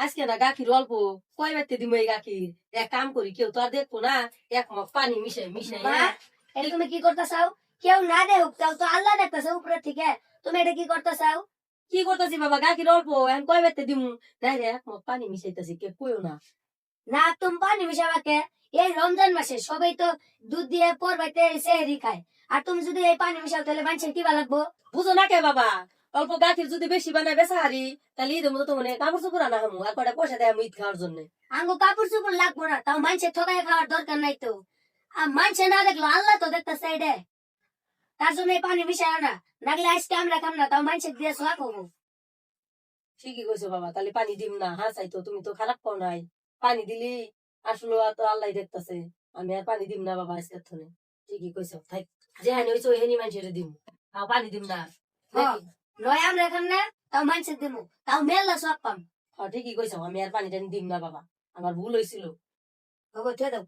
আজকে না গাখির অল্প কয় বাড়তে দিব এই গাখির এক কাম করি কেউ তো আর দেখবো না এক মগ পানি মিশাই মিশাই মা এটা তুমি কি করতে চাও? কেউ না দেখুক তাও তো আল্লাহ দেখতেছে উপরে থেকে। তুমি এটা কি করতে চাও? কি করতেছি বাবা গাখির অল্প এখন কয় বাড়তে দিমু তাই রে এক মগ পানি মিশাইতেছি কে কইও না না তুমি পানি মিশাবাকে? এই রমজান মাসে সবাই তো দুধ দিয়ে পরবাইতে সেহরি খায়, আর তুমি যদি এই পানি মিশাও তাহলে মানুষের কি ভালো লাগবো? বুঝো না কে বাবা অল্প গাখির যদি বেশি বানায় বেচা হারি তাহলে ঈদের মতো তো মানে কাপড় চোপড় আনা হামু আর কয়টা পয়সা দেয় আমি ঈদ খাওয়ার জন্য আঙ্গো কাপড় চোপড় লাগবো না, তাও মানুষের ঠকাই খাওয়ার দরকার নাই তো। আর মানুষে না দেখলো আল্লাহ তো দেখতেছে এটা, তার জন্য এই পানি মিশায় না। নাগলে আজকে আমরা খাম না, তাও মানুষের দিয়ে সোয়া খাবো। ঠিকই কইছো বাবা তাহলে পানি দিম না হ্যাঁ চাইতো তুমি তো খারাপ কও নাই পানি দিলি আসলে তো আল্লাহ দেখতাছে আমি আর পানি দিম না বাবা আজকে থনে ঠিকই কইছো থাক যে হানি হইছে ওই হানি মানুষের দিম তাও পানি দিম না হ্যাঁ, নাকি নয় আমরা খাম না, তাও মানুষের দেবো, তাও মেলা সব পাম। ঠিকই কইছো আমি আর পানি টানি দিম না বাবা আমার ভুল হয়েছিল হবো, থুয়ে দাও।